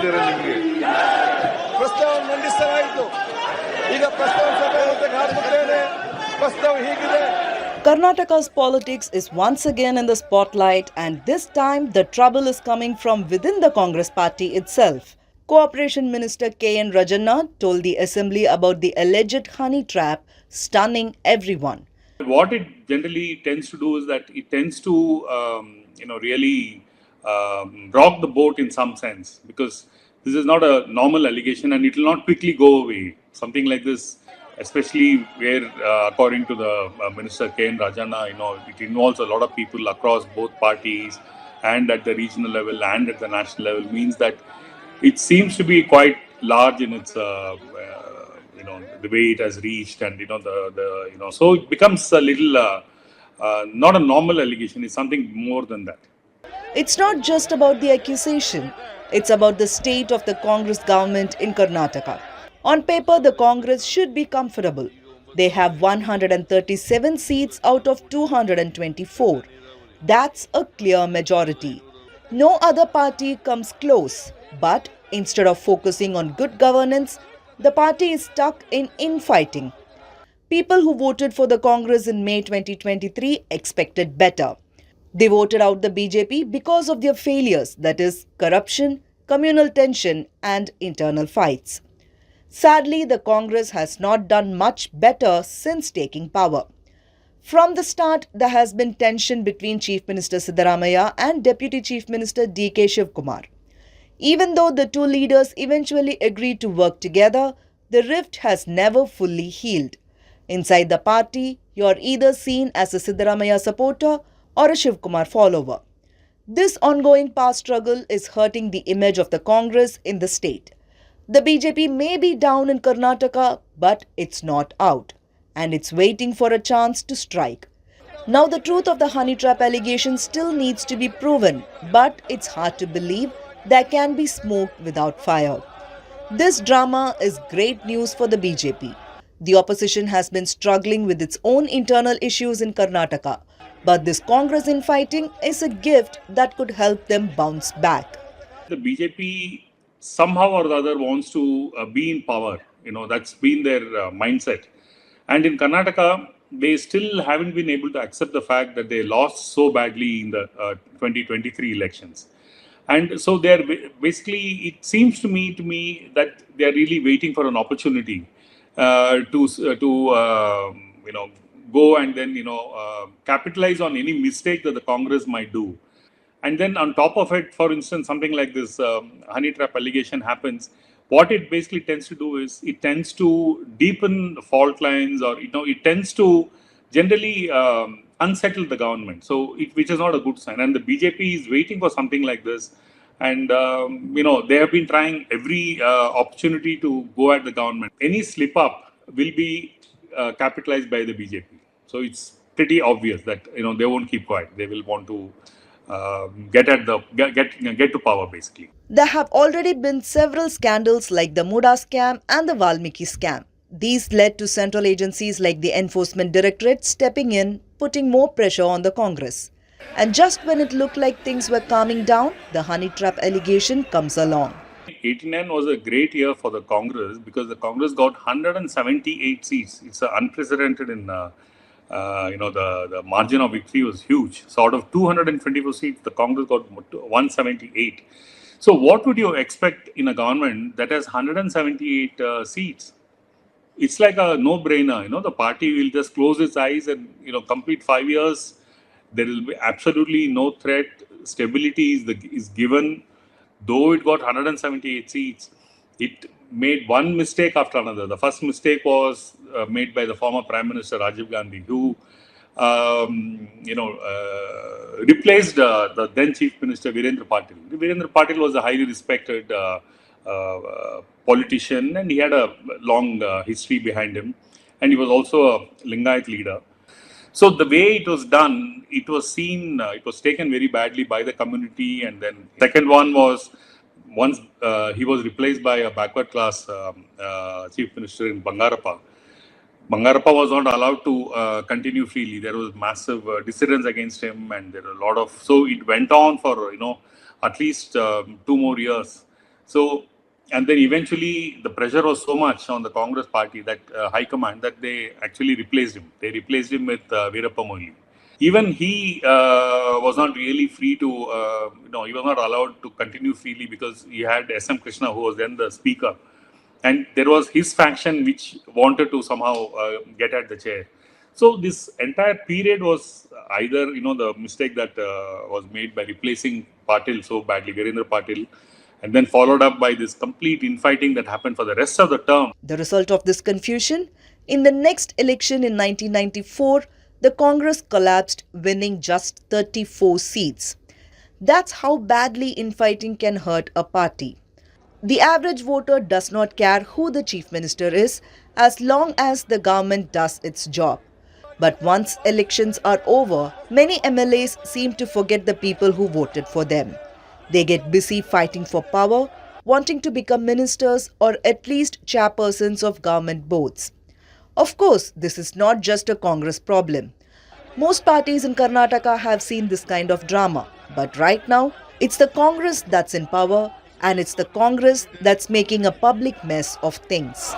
ಗೊತ್ತಿದೆ ನಿಮಗೆ. ಪ್ರಸ್ತಾವ ಮಂಡಿಸಲಾಯಿತು. ಈಗ ಪ್ರಸ್ತಾವ ಸಭೆಗೆ ಹಾಕುತ್ತೇನೆ. ಪ್ರಸ್ತಾವ ಹೀಗಿದೆ. Karnataka's politics is once again in the spotlight, and this time the trouble is coming from within the Congress party itself. Cooperation Minister KN Rajanna told the assembly about the alleged honey trap, stunning everyone. What it generally tends to do is that it tends to, really rock the boat in some sense, because this is not a normal allegation and it will not quickly go away. Something like this, especially where, according to the Minister KN Rajanna, it involves a lot of people across both parties and at the regional level and at the national level, means that it seems to be quite large in its, the way it has reached, and so it becomes a little not a normal allegation. It's something more than that. It's not just about the accusation, it's about the state of the Congress government in Karnataka. On paper, the Congress should be comfortable. They have 137 seats out of 224. That's a clear majority. No other party comes close, but instead of focusing on good governance, the party is stuck in infighting. People who voted for the Congress in May 2023 expected better. They voted out the BJP because of their failures, that is, corruption, communal tension, and internal fights. Sadly, the Congress has not done much better since taking power. From the start, there has been tension between Chief Minister Siddaramaiah and Deputy Chief Minister D.K. Shivkumar. Even though the two leaders eventually agreed to work together, the rift has never fully healed. Inside the party, you are either seen as a Siddaramaiah supporter or a Shivkumar follower. This ongoing power struggle is hurting the image of the Congress in the state. The BJP may be down in Karnataka, but it's not out, and it's waiting for a chance to strike. Now, the truth of the honey trap allegation still needs to be proven, but it's hard to believe there can be smoke without fire. This drama is great news for the BJP. The opposition has been struggling with its own internal issues in Karnataka, but this Congress infighting is a gift that could help them bounce back. The BJP somehow or the other wants to be in power. That's been their mindset. And in Karnataka, they still haven't been able to accept the fact that they lost so badly in the 2023 elections. And so they are basically, it seems to me that they are really waiting for an opportunity to go and then, capitalize on any mistake that the Congress might do. And then on top of it, for instance, something like this honey trap allegation happens, what it basically tends to do is it tends to deepen fault lines, or it tends to generally unsettle the government. So which is not a good sign. And the BJP is waiting for something like this, and they have been trying every opportunity to go at the government. Any slip up will be capitalized by the BJP. So it's pretty obvious that they won't keep quiet. They will want to get to power, basically. There have already been several scandals like the Muda scam and the Valmiki scam. These led to central agencies like the Enforcement Directorate stepping in, putting more pressure on the Congress. And just when it looked like things were calming down, the honey trap allegation comes along. 89 was a great year for the Congress because the Congress got 178 seats. It's unprecedented in the margin of victory was huge. So out of 224 seats, the Congress got 178. So what would you expect in a government that has 178 seats? It's like a no-brainer. The party will just close its eyes and complete 5 years. There will be absolutely no threat. Stability is given. Though it got 178 seats, it made one mistake after another. The first mistake was made by the former Prime Minister Rajiv Gandhi, who replaced the then Chief Minister Virendra Patil. Virendra Patil was a highly respected politician, and he had a long history behind him, and he was also a Lingayat leader. So the way it was done, it was taken very badly by the community. And then second one was, once he was replaced by a backward class Chief Minister in Bangarappa. Bangarappa was not allowed to continue freely. There was massive dissidence against him, and there were a lot of, so it went on for at least 2 more years. So, and then eventually the pressure was so much on the Congress party that high command that they actually replaced him. They replaced him with Veerappa Moily. Even he was not really free to, he was not allowed to continue freely because he had S.M. Krishna, who was then the speaker. And there was his faction which wanted to somehow get at the chair. So this entire period was either, the mistake that was made by replacing Patil so badly, Virendra Patil, and then followed up by this complete infighting that happened for the rest of the term. The result of this confusion? In the next election in 1994, the Congress collapsed, winning just 34 seats. That's how badly infighting can hurt a party. The average voter does not care who the chief minister is as long as the government does its job. But once elections are over, many MLAs seem to forget the people who voted for them. They get busy fighting for power, wanting to become ministers or at least chairpersons of government boards. Of course, this is not just a Congress problem. Most parties in Karnataka have seen this kind of drama. But right now, it's the Congress that's in power, and it's the Congress that's making a public mess of things.